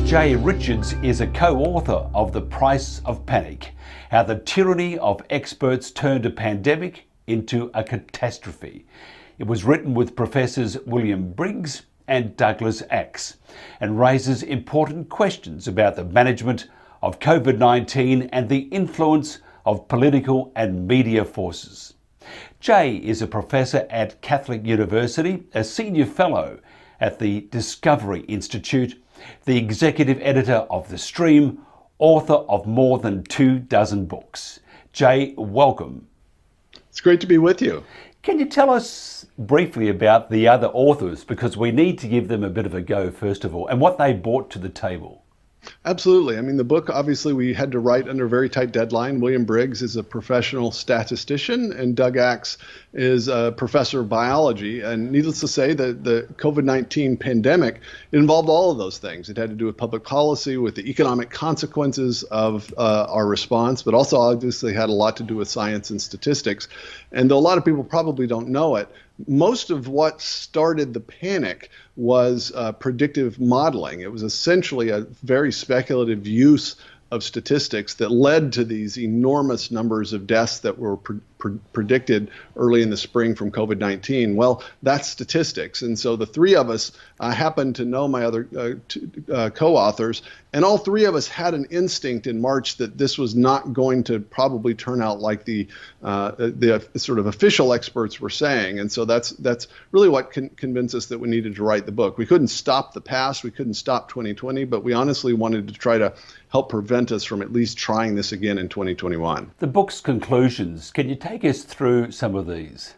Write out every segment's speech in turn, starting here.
Jay Richards is a co-author of The Price of Panic, How the Tyranny of Experts Turned a Pandemic into a Catastrophe. It was written with Professors William Briggs and Douglas Axe and raises important questions about the management of COVID-19 and the influence of political and media forces. Jay is a professor at Catholic University, a senior fellow at the Discovery Institute, the executive editor of The Stream, author of more than 24 books. Jay, welcome. It's great to be with you. Can you tell us briefly about the other authors, because we need to give them a bit of a go first of all, and what they brought to the table? Absolutely. I mean, the book, obviously, we had to write under a very tight deadline. William Briggs is a professional statistician, and Doug Axe is a professor of biology. And needless to say, the COVID-19 pandemic involved all of those things. It had to do with public policy, with the economic consequences of our response, but also obviously had a lot to do with science and statistics. And though a lot of people probably don't know it, most of what started the panic was predictive modeling. It was essentially a very speculative use of statistics that led to these enormous numbers of deaths that were predicted early in the spring from COVID-19. Well, that's statistics. And so the three of us happened to know my other co-authors, and all three of us had an instinct in March that this was not going to probably turn out like the sort of official experts were saying. And so that's really what convinced us that we needed to write the book. We couldn't stop the past, we couldn't stop 2020, but we honestly wanted to try to help prevent us from at least trying this again in 2021. The book's conclusions, can you take us through some of these?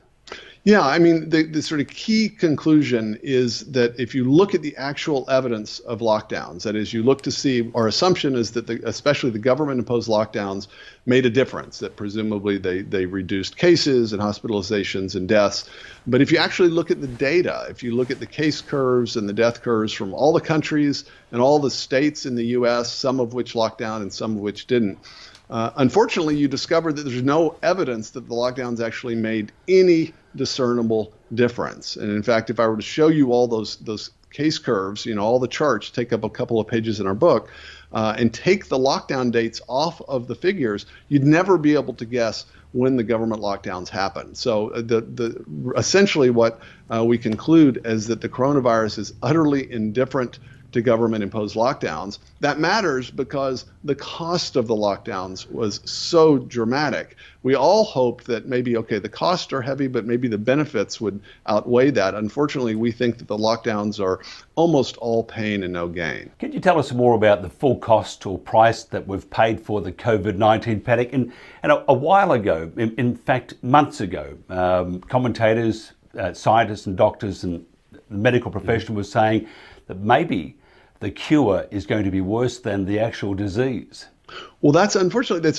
Yeah, I mean, the sort of key conclusion is that if you look at the actual evidence of lockdowns, that is, you look to see, our assumption is that especially the government-imposed lockdowns made a difference, that presumably they reduced cases and hospitalizations and deaths. But if you actually look at the data, if you look at the case curves and the death curves from all the countries and all the states in the U.S., some of which locked down and some of which didn't, unfortunately, you discover that there's no evidence that the lockdowns actually made any discernible difference. And in fact, if I were to show you all those case curves, all the charts, take up a couple of pages in our book, and take the lockdown dates off of the figures, you'd never be able to guess when the government lockdowns happened. So essentially what we conclude is that the coronavirus is utterly indifferent to government-imposed lockdowns. That matters because the cost of the lockdowns was so dramatic. We all hoped that maybe, okay, the costs are heavy, but maybe the benefits would outweigh that. Unfortunately, we think that the lockdowns are almost all pain and no gain. Can you tell us more about the full cost or price that we've paid for the COVID-19 panic? And a while ago, in fact, months ago, commentators, scientists and doctors and the medical profession was saying that maybe the cure is going to be worse than the actual disease. Well, that's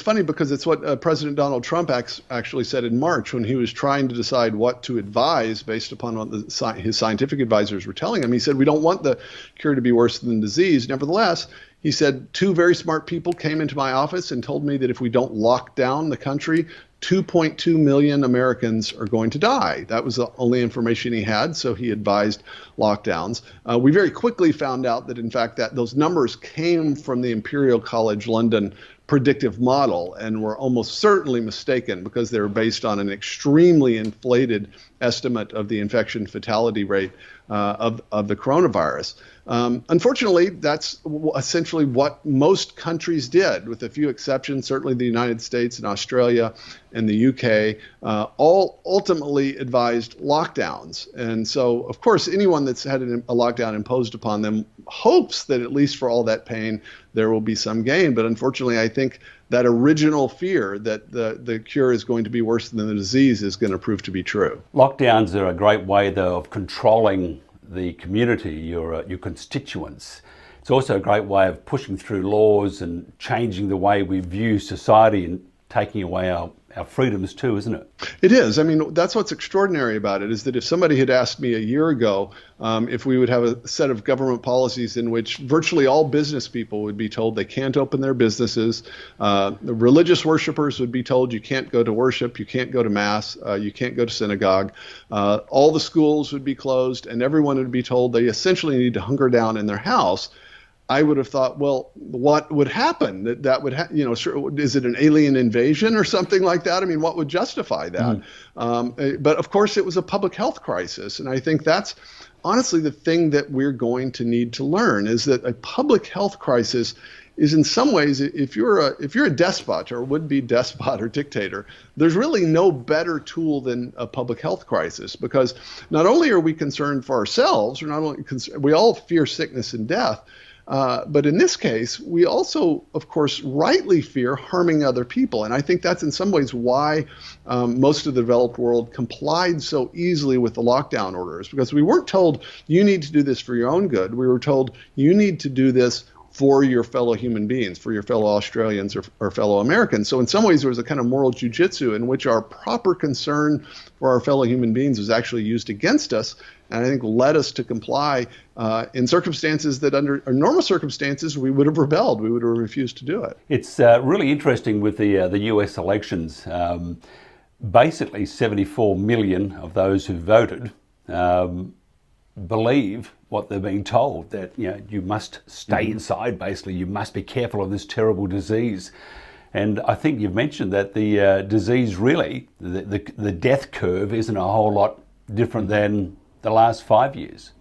funny because it's what President Donald Trump actually said in March when he was trying to decide what to advise based upon what his scientific advisors were telling him. He said, we don't want the cure to be worse than disease. Nevertheless, he said, two very smart people came into my office and told me that if we don't lock down the country, 2.2 million Americans are going to die. That was the only information he had, so he advised lockdowns. We very quickly found out that, in fact, that those numbers came from the Imperial College London predictive model and were almost certainly mistaken because they were based on an extremely inflated estimate of the infection fatality rate of the coronavirus. Unfortunately, that's essentially what most countries did, with a few exceptions. Certainly the United States and Australia and the UK all ultimately advised lockdowns. And so, of course, anyone that's had a lockdown imposed upon them hopes that at least for all that pain, there will be some gain. But unfortunately, I think that original fear that the cure is going to be worse than the disease is going to prove to be true. Lockdowns are a great way, though, of controlling the community, your constituents. It's also a great way of pushing through laws and changing the way we view society and taking away our freedoms too, isn't it? It is. I mean, that's what's extraordinary about it, is that if somebody had asked me a year ago if we would have a set of government policies in which virtually all business people would be told they can't open their businesses, the religious worshipers would be told you can't go to worship, you can't go to mass, you can't go to synagogue, all the schools would be closed, and everyone would be told they essentially need to hunker down in their house, I would have thought, well, what would happen? That would, is it an alien invasion or something like that? I mean, what would justify that? But of course, it was a public health crisis. And I think that's honestly the thing that we're going to need to learn, is that a public health crisis is in some ways, if you're a despot or would-be despot or dictator, there's really no better tool than a public health crisis, because not only are we concerned for ourselves, we all fear sickness and death, but in this case, we also, of course, rightly fear harming other people. And I think that's in some ways why most of the developed world complied so easily with the lockdown orders, because we weren't told you need to do this for your own good. We were told you need to do this for your fellow human beings, for your fellow Australians or fellow Americans. So in some ways, there was a kind of moral jujitsu in which our proper concern for our fellow human beings was actually used against us, and I think led us to comply in circumstances that under normal circumstances we would have rebelled, we would have refused to do it. It's really interesting with the US elections. Basically, 74 million of those who voted believe what they're being told, that you must stay inside. Basically, you must be careful of this terrible disease. And I think you've mentioned that the disease really, the death curve isn't a whole lot different than the last 5 years.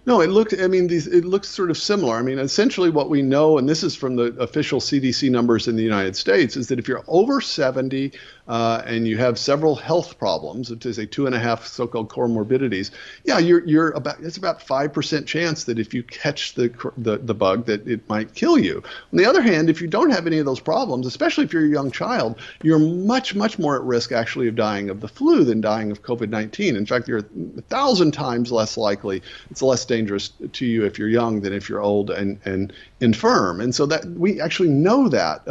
No, it looks sort of similar. I mean, essentially what we know, and this is from the official CDC numbers in the United States, is that if you're over 70 and you have several health problems, it is a 2.5 so-called comorbidities, it's about 5% chance that if you catch the bug, that it might kill you. On the other hand, if you don't have any of those problems, especially if you're a young child, you're much, much more at risk actually of dying of the flu than dying of COVID-19. In fact, you're 1,000 times less likely. It's less dangerous to you if you're young than if you're old and infirm. And so that we actually know that,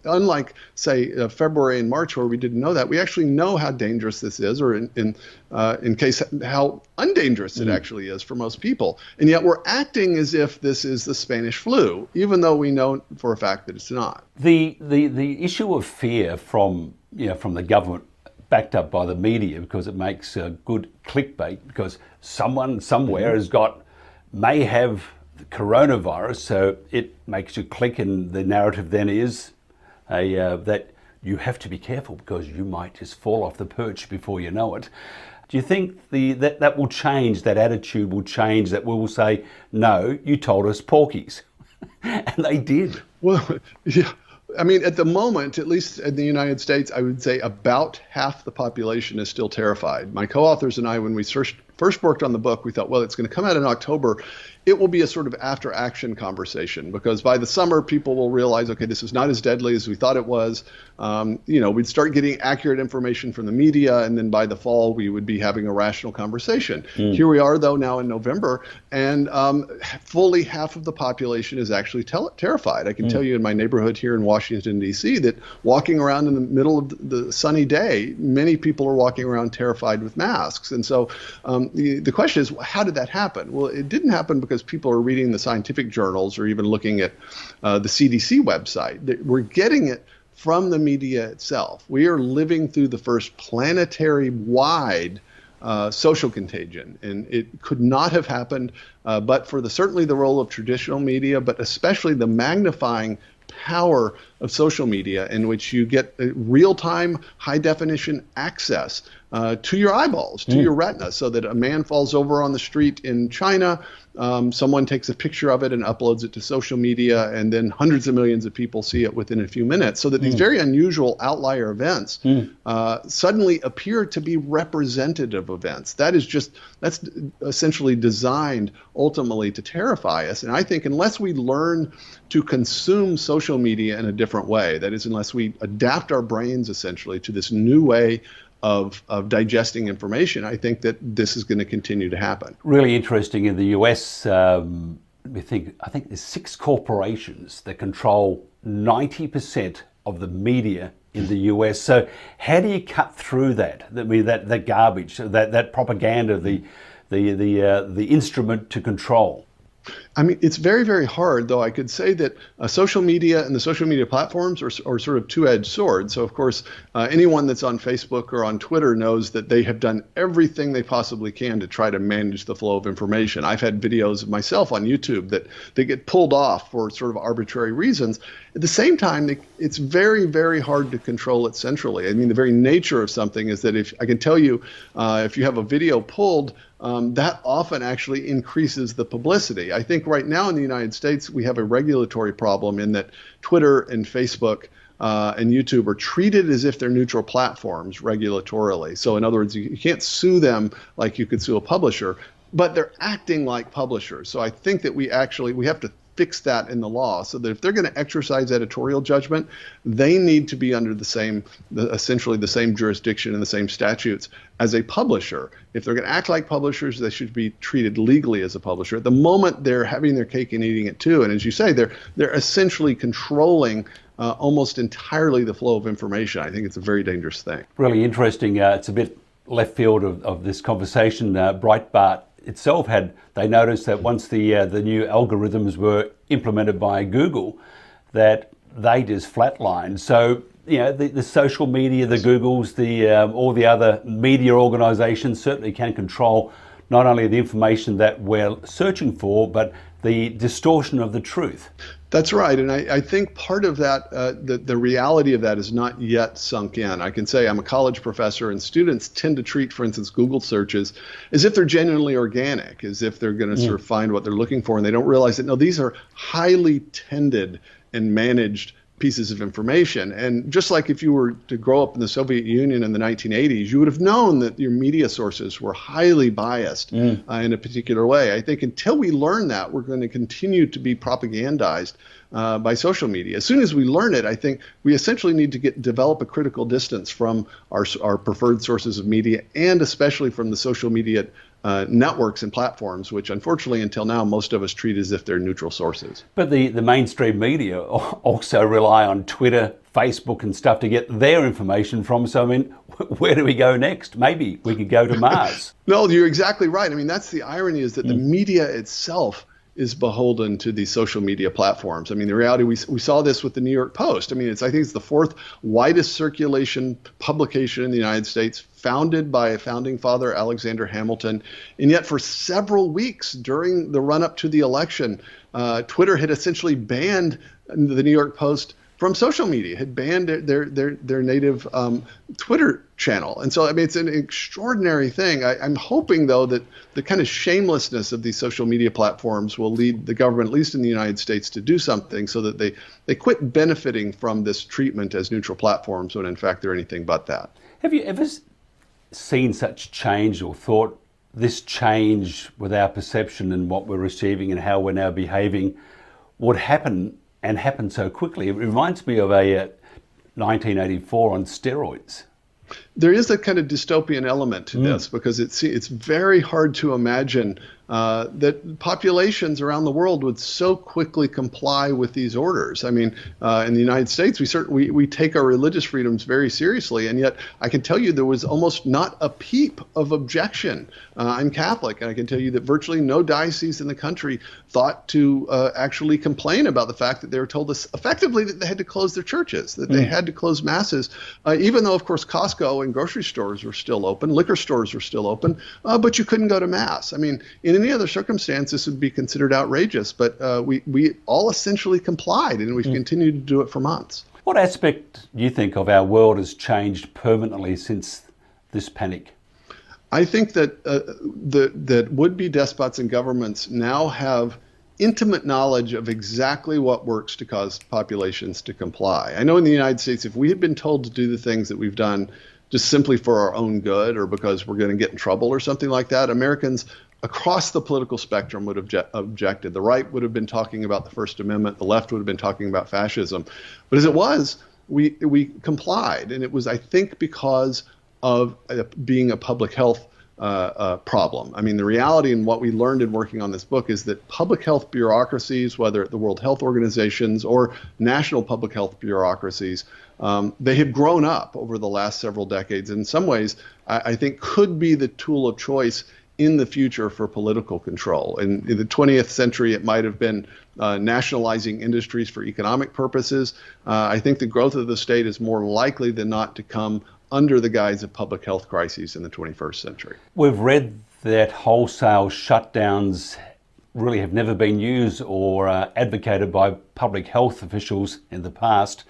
unlike say February and March where we didn't know that, we actually know how dangerous this is, or in case how undangerous it actually is for most people. And yet we're acting as if this is the Spanish flu, even though we know for a fact that it's not. The issue of fear from the government, backed up by the media, because it makes good clickbait, because someone somewhere may have the coronavirus, so it makes you click, and the narrative then is that you have to be careful because you might just fall off the perch before you know it. Do you think that will change, that attitude will change, that we will say, no, you told us porkies? And they did. Well, yeah. I mean, at the moment, at least in the United States, I would say about half the population is still terrified. My co-authors and I, when we first worked on the book, we thought, well, it's going to come out in October. It will be a sort of after-action conversation, because by the summer, people will realize, okay, this is not as deadly as we thought it was. We'd start getting accurate information from the media, and then by the fall, we would be having a rational conversation. Here we are, though, now in November, and fully half of the population is actually terrified. I can tell you in my neighborhood here in Washington, D.C., that walking around in the middle of the sunny day, many people are walking around terrified with masks. And so the question is, how did that happen? Well, it didn't happen because people are reading the scientific journals or even looking at the CDC website. We're getting it from the media itself. We are living through the first planetary-wide social contagion, and it could not have happened but for certainly the role of traditional media, but especially the magnifying power of social media, in which you get real-time, high-definition access to your eyeballs, to your retina, so that a man falls over on the street in China, someone takes a picture of it and uploads it to social media, and then hundreds of millions of people see it within a few minutes, so that these very unusual outlier events suddenly appear to be representative events. That's essentially designed ultimately to terrify us. And I think unless we learn to consume social media in a different way, that is, unless we adapt our brains essentially to this new way of digesting information, I think that this is going to continue to happen. Really interesting. In the US, I think there's 6 corporations that control 90% of the media in the US. So how do you cut through that? I mean, that garbage, that propaganda, the instrument to control? I mean, it's very, very hard, though. I could say that social media and the social media platforms are sort of two-edged swords. So, of course, anyone that's on Facebook or on Twitter knows that they have done everything they possibly can to try to manage the flow of information. I've had videos of myself on YouTube that they get pulled off for sort of arbitrary reasons. At the same time, it's very, very hard to control it centrally. I mean, the very nature of something is that if I can tell you, if you have a video pulled, that often actually increases the publicity. I think right now in the United States, we have a regulatory problem in that Twitter and Facebook and YouTube are treated as if they're neutral platforms regulatorily. So in other words, you can't sue them like you could sue a publisher, but they're acting like publishers. So I think that we have to fix that in the law so that if they're going to exercise editorial judgment, they need to be under essentially the same jurisdiction and the same statutes as a publisher. If they're going to act like publishers, they should be treated legally as a publisher. At the moment, they're having their cake and eating it too. And as you say, they're essentially controlling almost entirely the flow of information. I think it's a very dangerous thing. Really interesting. It's a bit left field of this conversation. Breitbart itself they noticed that once the new algorithms were implemented by Google, that they just flatlined. So the social media, the Googles, all the other media organizations certainly can control not only the information that we're searching for, but the distortion of the truth. That's right. And I think part of that, the reality of that is not yet sunk in. I can say I'm a college professor, and students tend to treat, for instance, Google searches as if they're genuinely organic, as if they're going to sort of find what they're looking for. And they don't realize that, no, these are highly tended and managed pieces of information. And just like if you were to grow up in the Soviet Union in the 1980s, you would have known that your media sources were highly biased in a particular way. I think until we learn that, we're going to continue to be propagandized by social media. As soon as we learn it, I think we essentially need to develop a critical distance from our preferred sources of media, and especially from the social media networks and platforms, which unfortunately until now most of us treat as if they're neutral sources. But the mainstream media also rely on Twitter, Facebook and stuff to get their information from. So I mean, where do we go next? Maybe we could go to Mars. No, you're exactly right. I mean, that's the irony, is that the media itself is beholden to these social media platforms. I mean, the reality, we saw this with the New York Post. I mean, I think it's the fourth widest circulation publication in the United States, founded by a founding father, Alexander Hamilton. And yet for several weeks during the run-up to the election, Twitter had essentially banned the New York Post from social media, had banned their native Twitter channel. And so, I mean, it's an extraordinary thing. I'm hoping, though, that the kind of shamelessness of these social media platforms will lead the government, at least in the United States, to do something so that they quit benefiting from this treatment as neutral platforms when, in fact, they're anything but that. Have you ever seen such change, or thought this change with our perception and what we're receiving and how we're now behaving would happen, and happen so quickly? It reminds me of a 1984 on steroids. There is a kind of dystopian element to this, because it's very hard to imagine that populations around the world would so quickly comply with these orders. I mean, in the United States, we take our religious freedoms very seriously, and yet I can tell you there was almost not a peep of objection. I'm Catholic, and I can tell you that virtually no diocese in the country thought to actually complain about the fact that they were told this effectively, that they had to close their churches, that they had to close masses, even though, of course, Costco and grocery stores were still open, liquor stores were still open, but you couldn't go to mass. I mean, in any other circumstance, this would be considered outrageous, but we all essentially complied, and we've continued to do it for months. What aspect do you think of our world has changed permanently since this panic? I think that that would-be despots and governments now have intimate knowledge of exactly what works to cause populations to comply. I know in the United States, if we had been told to do the things that we've done just simply for our own good, or because we're going to get in trouble or something like that, Americans across the political spectrum would have objected. The right would have been talking about the First Amendment. The left would have been talking about fascism. But as it was, we complied. And it was, I think, because of being a public health problem. I mean, the reality and what we learned in working on this book is that public health bureaucracies, whether at the World Health Organizations or national public health bureaucracies, they have grown up over the last several decades. In some ways, I think could be the tool of choice in the future for political control. In the 20th century, it might have been nationalizing industries for economic purposes. I think the growth of the state is more likely than not to come under the guise of public health crises in the 21st century. We've read that wholesale shutdowns really have never been used or advocated by public health officials in the past.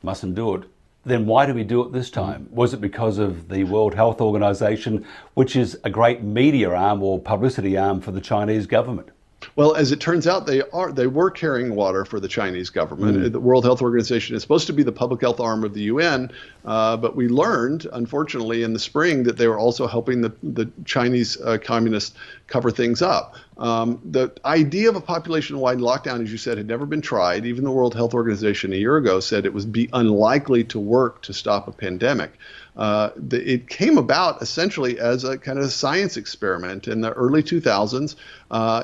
Mustn't do it. Then why do we do it this time? Was it because of the World Health Organization, which is a great media arm or publicity arm for the Chinese government? Well, as it turns out, they were carrying water for the Chinese government. The World Health Organization is supposed to be the public health arm of the UN, but we learned, unfortunately, in the spring that they were also helping the Chinese communists cover things up. The idea of a population-wide lockdown, as you said, had never been tried. Even the World Health Organization a year ago said it would be unlikely to work to stop a pandemic. It came about essentially as a kind of science experiment in the early 2000s.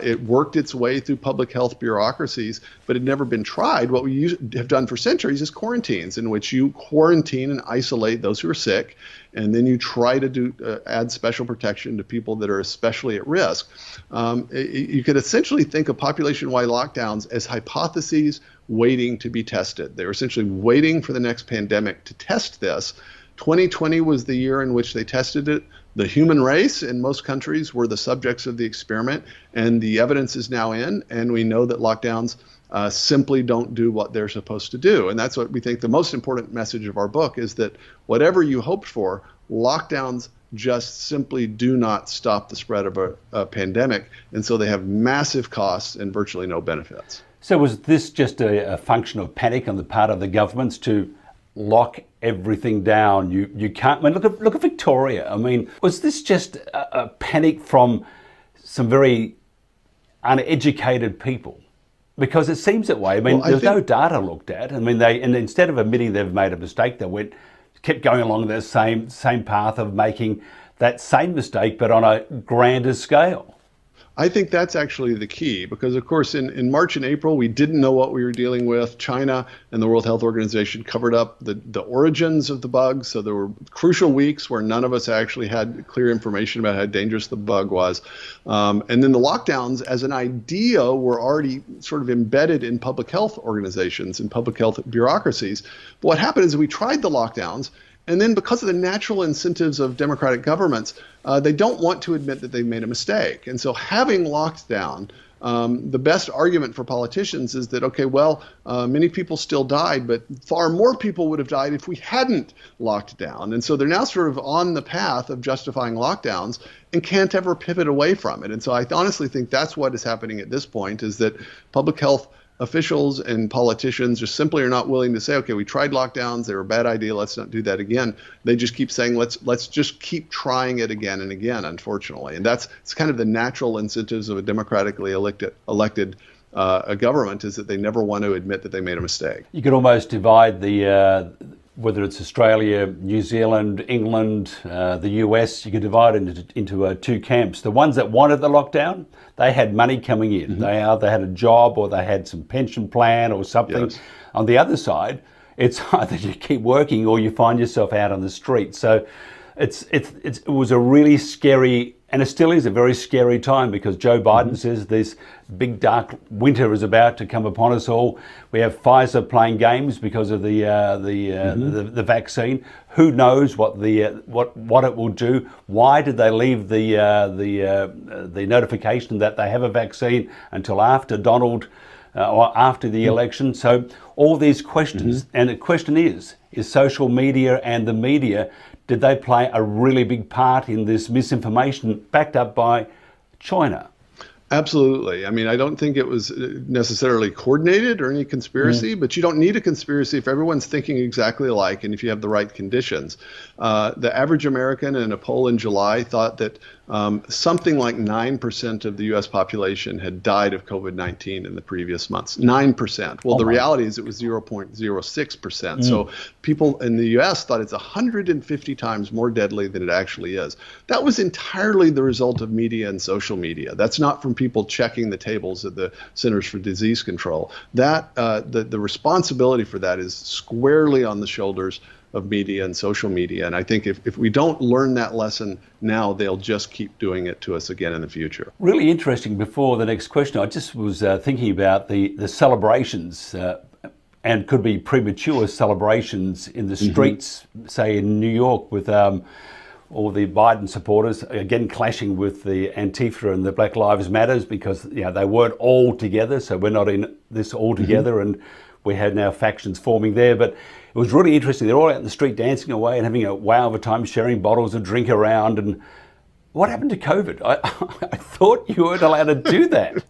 It worked its way through public health bureaucracies, but it had never been tried. What we have done for centuries is quarantines, in which you quarantine and isolate those who are sick, and then you try to add special protection to people that are especially at risk. You could essentially think of population-wide lockdowns as hypotheses waiting to be tested. They were essentially waiting for the next pandemic to test this. 2020 was the year in which they tested it. The human race in most countries were the subjects of the experiment, and the evidence is now in, and we know that lockdowns simply don't do what they're supposed to do. And that's what we think the most important message of our book is, that whatever you hoped for, lockdowns just simply do not stop the spread of a pandemic, and so they have massive costs and virtually no benefits. So was this just a function of panic on the part of the governments to lock everything down? You can't. I mean, look at Victoria. I mean, was this just a panic from some very uneducated people? Because it seems that way. I mean, there's no data looked at. I mean, and instead of admitting they've made a mistake, they kept going along the same path of making that same mistake, but on a grander scale. I think that's actually the key, because, of course, in March and April, we didn't know what we were dealing with. China and the World Health Organization covered up the origins of the bug. So there were crucial weeks where none of us actually had clear information about how dangerous the bug was. And then the lockdowns as an idea were already sort of embedded in public health organizations and public health bureaucracies. But what happened is we tried the lockdowns, and then because of the natural incentives of democratic governments, they don't want to admit that they made a mistake. And so having locked down, the best argument for politicians is that, okay, well, many people still died, but far more people would have died if we hadn't locked down. And so they're now sort of on the path of justifying lockdowns and can't ever pivot away from it. And so I honestly think that's what is happening at this point, is that public health officials and politicians just simply are not willing to say, okay, we tried lockdowns, they were a bad idea, let's not do that again. They just keep saying, let's just keep trying it again and again, unfortunately. And it's kind of the natural incentives of a democratically elected government, is that they never want to admit that they made a mistake. You could almost divide whether it's Australia, New Zealand, England, the US, you could divide it into two camps. The ones that wanted the lockdown, they had money coming in. Mm-hmm. They either had a job or they had some pension plan or something. Yes. On the other side, it's either you keep working or you find yourself out on the street. So it was a really scary, and it still is a very scary time, because Joe Biden says this big dark winter is about to come upon us all. We have Pfizer playing games because of the vaccine. Who knows what it will do? Why did they leave the notification that they have a vaccine until after Donald or after the election? So all these questions, and the question is social media and the media, did they play a really big part in this misinformation backed up by China? Absolutely. I mean, I don't think it was necessarily coordinated or any conspiracy, but you don't need a conspiracy if everyone's thinking exactly alike and if you have the right conditions. The average American in a poll in July thought that something like 9% of the U.S. population had died of COVID-19 in the previous months. 9%. Well, the reality is it was 0.06%. So people in the U.S. thought it's 150 times more deadly than it actually is. That was entirely the result of media and social media. That's not from people checking the tables at the Centers for Disease Control. That the responsibility for that is squarely on the shoulders media and social media. And I think if we don't learn that lesson now, they'll just keep doing it to us again in the future. Really interesting. Before the next question, I just was thinking about the celebrations and could be premature celebrations in the streets, say in New York with all the Biden supporters, again clashing with the Antifa and the Black Lives Matters because they weren't all together, so we're not in this all together, and we had now factions forming there. But it was really interesting. They're all out in the street dancing away and having a wow of a time, sharing bottles of drink around. And what happened to COVID? I thought you weren't allowed to do that.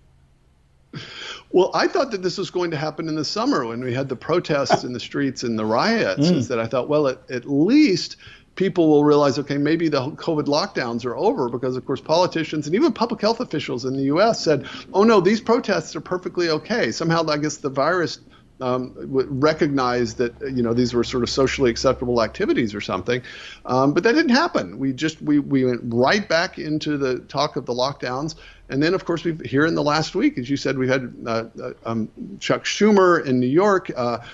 Well, I thought that this was going to happen in the summer when we had the protests in the streets and the riots. Is that I thought, well, at least people will realize, okay, maybe the COVID lockdowns are over, because of course politicians and even public health officials in the U.S. said, oh no, these protests are perfectly okay. Somehow, I guess the virus recognized that these were sort of socially acceptable activities or something, but that didn't happen. We went right back into the talk of the lockdowns. And then, of course, here in the last week, as you said, we've had Chuck Schumer in New York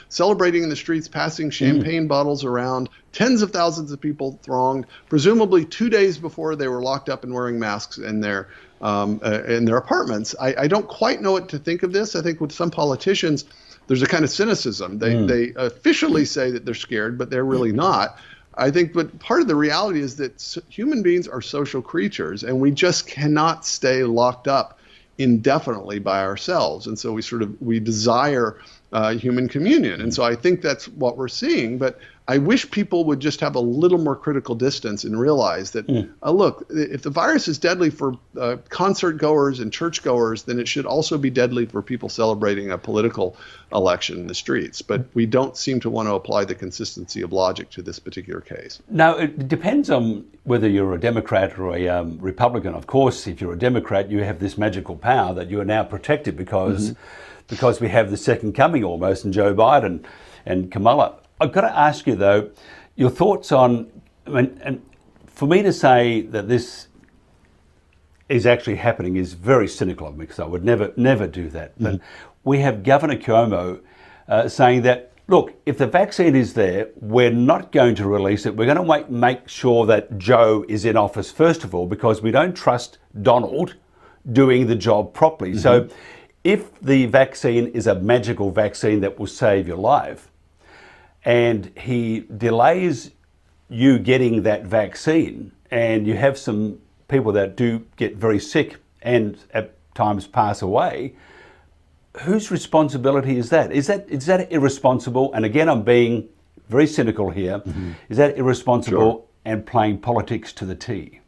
celebrating in the streets, passing champagne bottles around. Tens of thousands of people thronged, presumably 2 days before they were locked up and wearing masks in their apartments. I don't quite know what to think of this. I think with some politicians, there's a kind of cynicism. They officially say that they're scared, but they're really not. I think, but part of the reality is that human beings are social creatures, and we just cannot stay locked up indefinitely by ourselves. And so we desire human communion. And so I think that's what we're seeing. But I wish people would just have a little more critical distance and realize that, look, if the virus is deadly for concert goers and church goers, then it should also be deadly for people celebrating a political election in the streets. But we don't seem to want to apply the consistency of logic to this particular case. No, it depends on whether you're a Democrat or a Republican. Of course, if you're a Democrat, you have this magical power that you are now protected because we have the second coming almost in Joe Biden and Kamala. I've got to ask you, though, your thoughts on, and for me to say that this is actually happening is very cynical of me, because I would never do that. But we have Governor Cuomo saying that, look, if the vaccine is there, we're not going to release it. We're going to make sure that Joe is in office, first of all, because we don't trust Donald doing the job properly. So if the vaccine is a magical vaccine that will save your life, and he delays you getting that vaccine, and you have some people that do get very sick and at times pass away, whose responsibility is that? Is that irresponsible? And again, I'm being very cynical here. Is that irresponsible and playing politics to the T?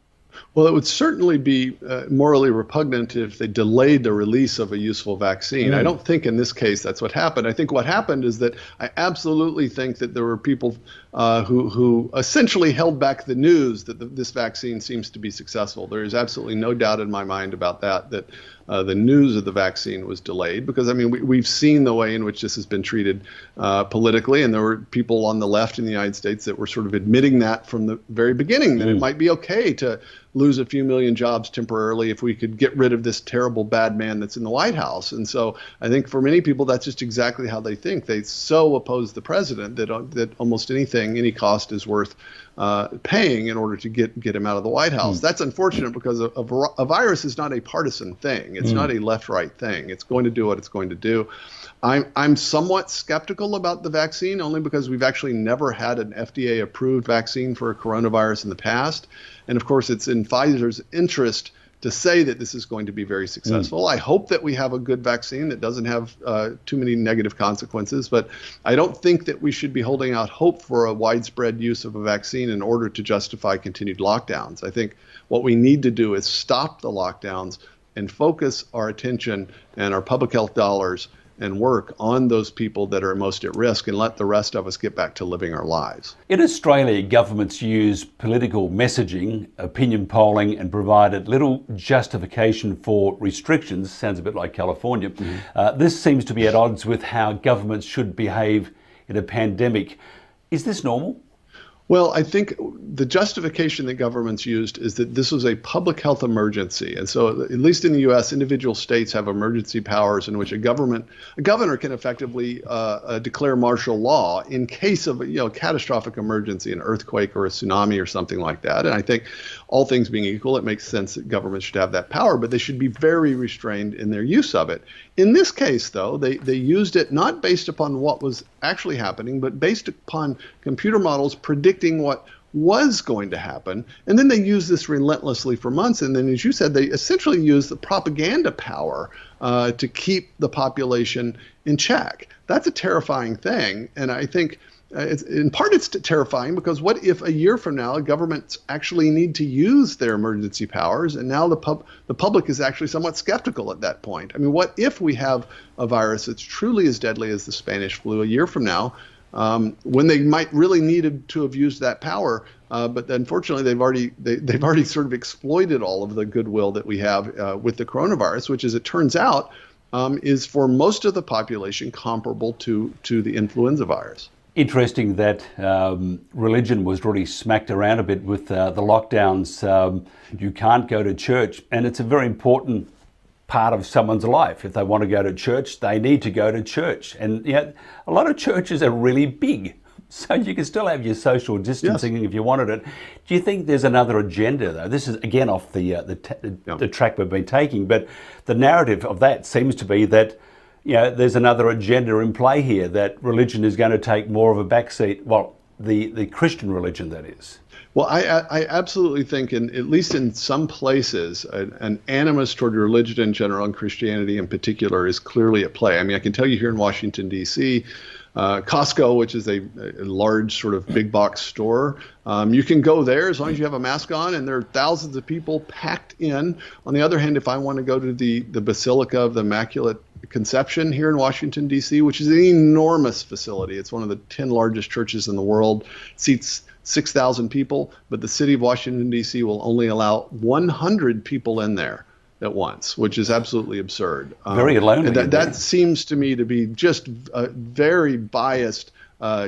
Well, it would certainly be morally repugnant if they delayed the release of a useful vaccine. I don't think in this case that's what happened. I think what happened is that I absolutely think that there were people who essentially held back the news that this vaccine seems to be successful. There is absolutely no doubt in my mind about that the news of the vaccine was delayed, because, I mean, we've seen the way in which this has been treated politically, and there were people on the left in the United States that were sort of admitting that from the very beginning, that it might be okay to lose a few million jobs temporarily if we could get rid of this terrible bad man that's in the White House. And so I think for many people, that's just exactly how they think. They so oppose the president that almost anything, any cost is worth paying in order to get him out of the White House. That's unfortunate, because a virus is not a partisan thing. It's not a left-right thing. It's going to do what it's going to do. I'm somewhat skeptical about the vaccine, only because we've actually never had an FDA-approved vaccine for a coronavirus in the past. And of course, it's in Pfizer's interest to say that this is going to be very successful. I hope that we have a good vaccine that doesn't have too many negative consequences, but I don't think that we should be holding out hope for a widespread use of a vaccine in order to justify continued lockdowns. I think what we need to do is stop the lockdowns and focus our attention and our public health dollars and work on those people that are most at risk, and let the rest of us get back to living our lives. In Australia, governments use political messaging, opinion polling, and provided little justification for restrictions. Sounds a bit like California. This seems to be at odds with how governments should behave in a pandemic. Is this normal? Well, I think the justification that governments used is that this was a public health emergency. And so, at least in the US, individual states have emergency powers in which a governor can effectively declare martial law in case of a catastrophic emergency, an earthquake or a tsunami or something like that. And I think all things being equal, it makes sense that governments should have that power, but they should be very restrained in their use of it. In this case, though, they used it not based upon what was actually happening, but based upon computer models predicting what was going to happen. And then they used this relentlessly for months. And then, as you said, they essentially used the propaganda power to keep the population in check. That's a terrifying thing. And I think in part it's terrifying because what if a year from now governments actually need to use their emergency powers, and now the public is actually somewhat skeptical at that point? I mean, what if we have a virus that's truly as deadly as the Spanish flu a year from now, when they might really needed to have used that power, but unfortunately they've already sort of exploited all of the goodwill that we have with the coronavirus, which, as it turns out, is for most of the population comparable to the influenza virus. Interesting that religion was really smacked around a bit with the lockdowns. You can't go to church, and it's a very important part of someone's life. If they want to go to church, they need to go to church. And a lot of churches are really big, so you can still have your social distancing. Yes. If you wanted it. Do you think there's another agenda, though? This is again off the track we've been taking, but the narrative of that seems to be that there's another agenda in play here, that religion is going to take more of a backseat. Well, the Christian religion, that is. Well, I absolutely think, at least in some places, an animus toward religion in general and Christianity in particular is clearly at play. I mean, I can tell you here in Washington, D.C., Costco, which is a large sort of big box store, you can go there as long as you have a mask on, and there are thousands of people packed in. On the other hand, if I want to go to the Basilica of the Immaculate Conception here in Washington, D.C., which is an enormous facility, it's one of the 10 largest churches in the world, seats 6,000 people, but the city of Washington, D.C. will only allow 100 people in there at once, which is absolutely absurd. Very lonely. And that seems to me to be just a very biased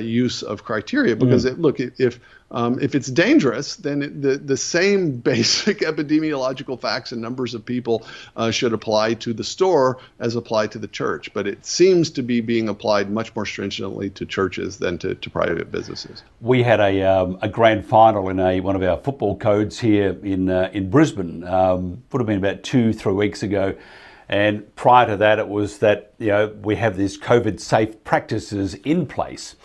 use of criteria, because if it's dangerous, then the same basic epidemiological facts and numbers of people should apply to the store as apply to the church. But it seems to be being applied much more stringently to churches than to private businesses. We had a grand final in one of our football codes here in Brisbane. Would have been about 2-3 weeks ago. And prior to that, it was that we have these COVID safe practices in place.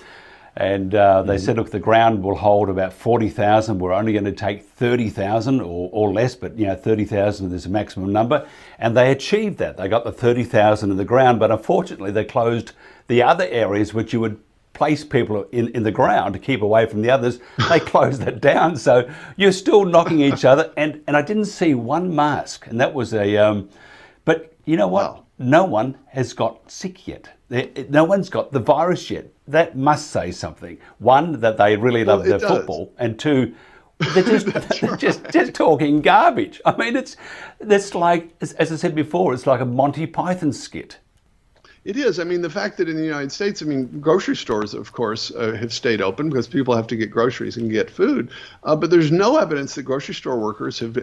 And they said, look, the ground will hold about 40,000. We're only going to take 30,000 or less, but 30,000 is a maximum number. And they achieved that. They got the 30,000 in the ground, but unfortunately they closed the other areas which you would place people in the ground to keep away from the others. They closed that down. So you're still knocking each other. And I didn't see one mask. And that was but you know what? Wow. No one has got sick yet. No one's got the virus yet. That must say something. One, that they really love their football, and two, they're just talking garbage. I mean, it's like, as I said before, it's like a Monty Python skit. It is. I mean, the fact that in the United States, grocery stores, of course, have stayed open because people have to get groceries and get food. But there's no evidence that grocery store workers have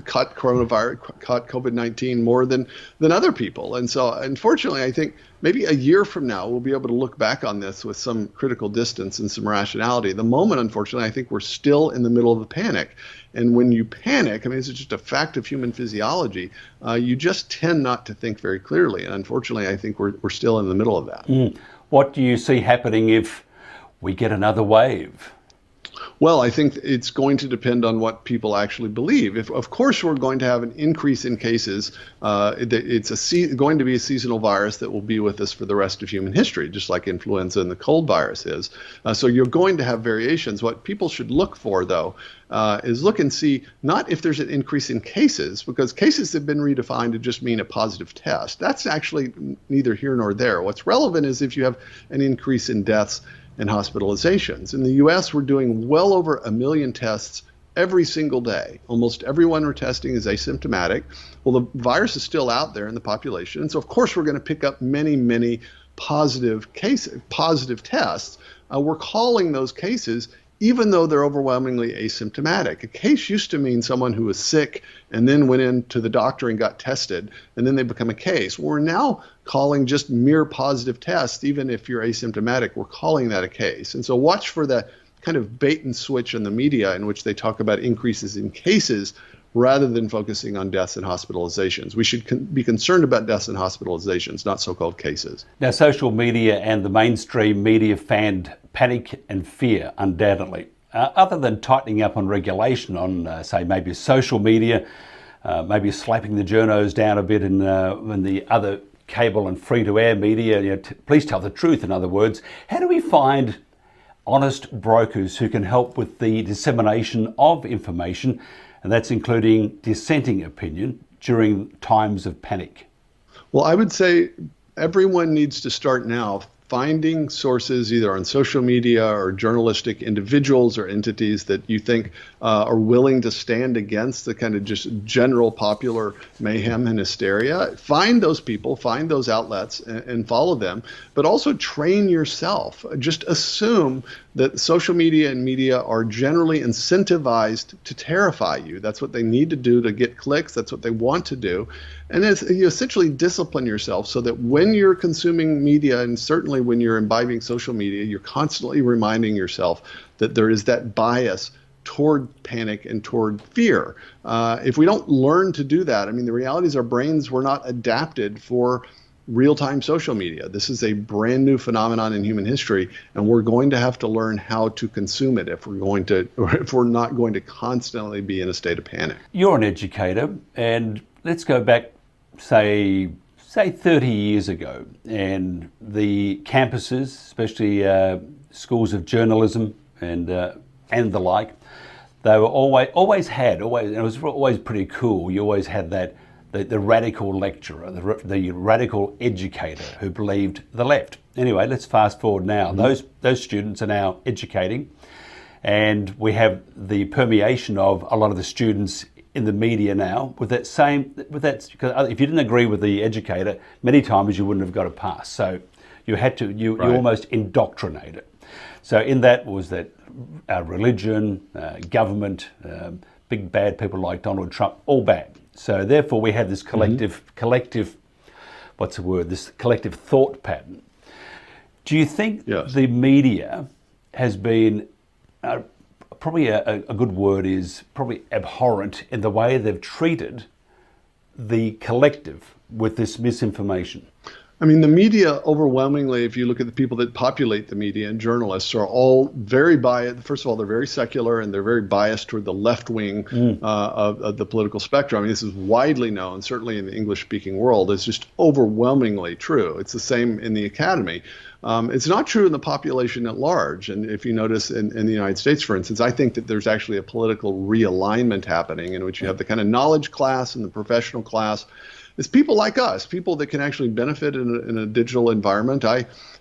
caught COVID-19 more than other people. And so, unfortunately, I think maybe a year from now, we'll be able to look back on this with some critical distance and some rationality. At the moment, unfortunately, I think we're still in the middle of a panic. And when you panic, it's just a fact of human physiology, you just tend not to think very clearly. And unfortunately, I think we're still in the middle of that. What do you see happening if we get another wave? Well, I think it's going to depend on what people actually believe. If, of course, we're going to have an increase in cases, it's going to be a seasonal virus that will be with us for the rest of human history, just like influenza and the cold virus is. So you're going to have variations. What people should look for, though, is look and see not if there's an increase in cases, because cases have been redefined to just mean a positive test. That's actually neither here nor there. What's relevant is if you have an increase in deaths and hospitalizations. In the U.S., we're doing well over 1 million tests every single day. Almost everyone we're testing is asymptomatic. Well, the virus is still out there in the population. And so, of course, we're going to pick up many, many positive tests. We're calling those cases even though they're overwhelmingly asymptomatic. A case used to mean someone who was sick and then went into the doctor and got tested, and then they become a case. We're now calling just mere positive tests, even if you're asymptomatic, we're calling that a case. And so watch for the kind of bait and switch in the media in which they talk about increases in cases rather than focusing on deaths and hospitalizations. We should be concerned about deaths and hospitalizations, not so-called cases. Now, social media and the mainstream media fanned panic and fear, undoubtedly. Other than tightening up on regulation on, say, maybe social media, maybe slapping the journos down a bit in the other cable and free-to-air media, please tell the truth, in other words, how do we find honest brokers who can help with the dissemination of information, and that's including dissenting opinion during times of panic? Well, I would say everyone needs to start now finding sources either on social media or journalistic individuals or entities that you think are willing to stand against the kind of just general popular mayhem and hysteria. Find those people, find those outlets and follow them, but also train yourself. Just assume that social media and media are generally incentivized to terrify you. That's what they need to do to get clicks. That's what they want to do. And you essentially discipline yourself so that when you're consuming media, and certainly when you're imbibing social media, you're constantly reminding yourself that there is that bias toward panic and toward fear. If we don't learn to do that, I mean, the reality is our brains were not adapted for real-time social media. This is a brand new phenomenon in human history, and we're going to have to learn how to consume it if we're not going to constantly be in a state of panic. You're an educator, and let's go back, say 30 years ago, and the campuses, especially schools of journalism and the like, they were always, and it was always pretty cool. You always had that the radical lecturer, the radical educator who believed the left. Anyway, let's fast forward now. Mm-hmm. Those students are now educating, and we have the permeation of a lot of the students in the media now because if you didn't agree with the educator, many times you wouldn't have got a pass. So you had to, you almost indoctrinate it. So in that was that religion, government, big bad people like Donald Trump, all bad. So therefore we have this collective, this collective thought pattern. Do you think the media has been, probably a good word is probably abhorrent in the way they've treated the collective with this misinformation? I mean, the media overwhelmingly, if you look at the people that populate the media and journalists, are all very biased. First of all, they're very secular and they're very biased toward the left wing of the political spectrum. I mean, this is widely known, certainly in the English-speaking world. It's just overwhelmingly true. It's the same in the academy. It's not true in the population at large. And if you notice in the United States, for instance, I think that there's actually a political realignment happening in which you have the kind of knowledge class and the professional class. It's people like us, people that can actually benefit in a digital environment.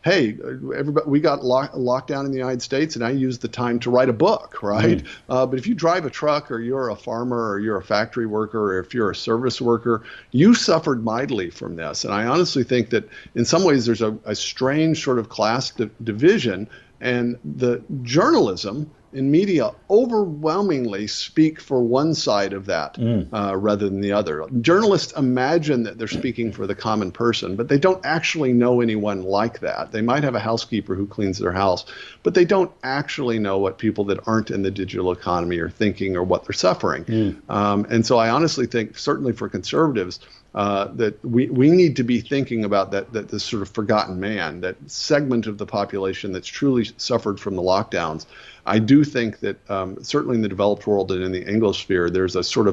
Everybody, we got locked down in the United States, and I used the time to write a book, right? But if you drive a truck, or you're a farmer, or you're a factory worker, or if you're a service worker, you suffered mightily from this. And I honestly think that in some ways there's a strange sort of class division, and the journalism in media overwhelmingly speak for one side of that rather than the other. Journalists imagine that they're speaking for the common person, but they don't actually know anyone like that. They might have a housekeeper who cleans their house, but they don't actually know what people that aren't in the digital economy are thinking or what they're suffering. And so I honestly think, certainly for conservatives, that we need to be thinking about that this sort of forgotten man, that segment of the population that's truly suffered from the lockdowns. I do think that certainly in the developed world and in the Anglosphere, there's a sort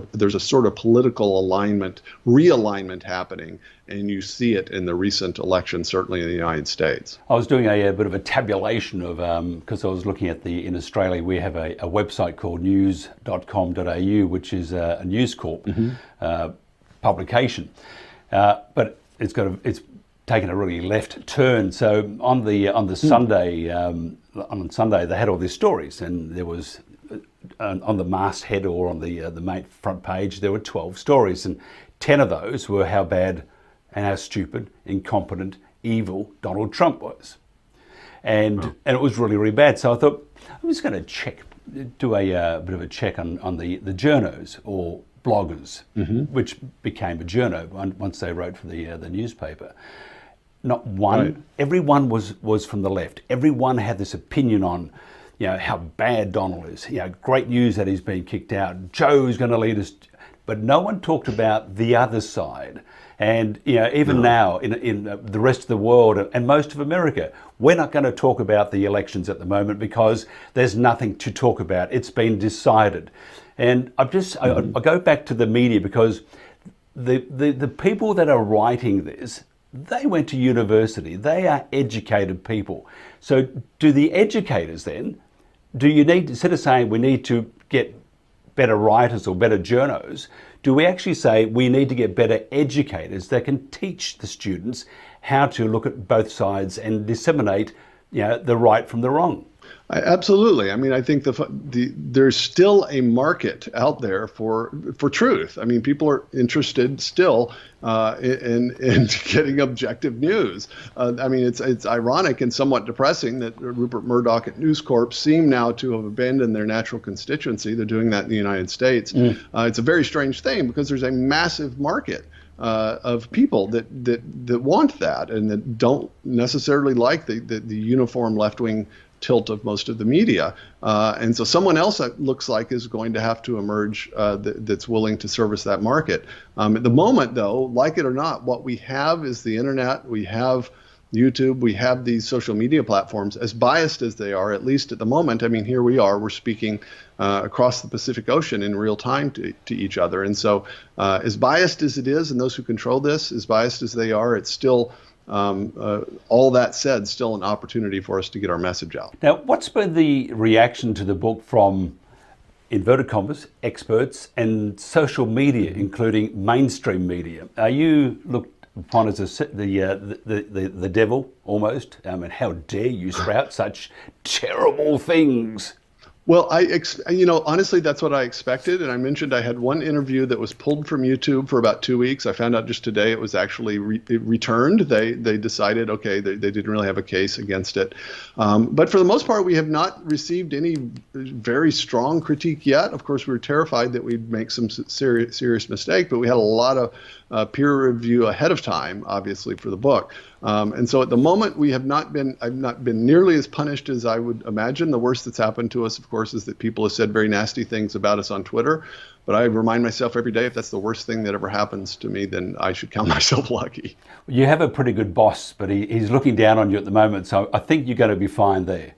of political realignment happening, and you see it in the recent election, certainly in the United States. I was doing a bit of a tabulation of because I was looking at in Australia we have a website called news.com.au, which is a News Corp publication, but it's taken a really left turn. So on the Sunday. On Sunday, they had all these stories, and there was on the masthead or on the main front page, there were 12 stories, and 10 of those were how bad and how stupid, incompetent, evil Donald Trump was. and it was really, really bad. So I thought, I'm just going to do a bit of a check on the journos or bloggers, which became a journo once they wrote for the newspaper. Not one, Right. Everyone was from the left. Everyone had this opinion on, how bad Donald is. Great news that he's been kicked out. Joe's going to lead us, but no one talked about the other side. And even now in the rest of the world and most of America, we're not going to talk about the elections at the moment because there's nothing to talk about. It's been decided. And I go back to the media because the people that are writing this, they went to university. They are educated people. So do the educators then, do you need, instead of saying we need to get better writers or better journos, do we actually say we need to get better educators that can teach the students how to look at both sides and disseminate, the right from the wrong? Absolutely. I mean, I think there's still a market out there for truth. I mean, people are interested still in getting objective news. I mean, it's ironic and somewhat depressing that Rupert Murdoch at News Corp seem now to have abandoned their natural constituency. They're doing that in the United States. It's a very strange thing because there's a massive market of people that want that and that don't necessarily like the uniform left-wing tilt of most of the media. And so someone else that looks like is going to have to emerge that's willing to service that market. At the moment, though, like it or not, what we have is the internet, we have YouTube, we have these social media platforms, as biased as they are, at least at the moment. I mean, here we are, we're speaking across the Pacific Ocean in real time to each other. And so as biased as it is, and those who control this, as biased as they are, it's still all that said, still an opportunity for us to get our message out. Now, what's been the reaction to the book from, inverted commas, experts and social media, including mainstream media? Are you looked upon as the devil almost? I mean, how dare you sprout such terrible things? Well, honestly, that's what I expected. And I mentioned I had one interview that was pulled from YouTube for about 2 weeks. I found out just today it was actually returned. They decided, okay, they didn't really have a case against it. But for the most part, we have not received any very strong critique yet. Of course, we were terrified that we'd make some serious mistake, but we had a lot of peer review ahead of time, obviously, for the book. And so at the moment, I've not been nearly as punished as I would imagine. The worst that's happened to us, of course, is that people have said very nasty things about us on Twitter. But I remind myself every day, if that's the worst thing that ever happens to me, then I should count myself lucky. You have a pretty good boss, but he's looking down on you at the moment. So I think you're going to be fine there.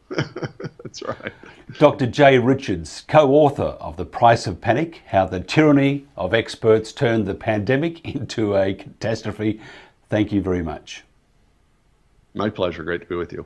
That's right. Dr. Jay Richards, co-author of The Price of Panic, How the Tyranny of Experts Turned the Pandemic into a Catastrophe. Thank you very much. My pleasure. Great to be with you.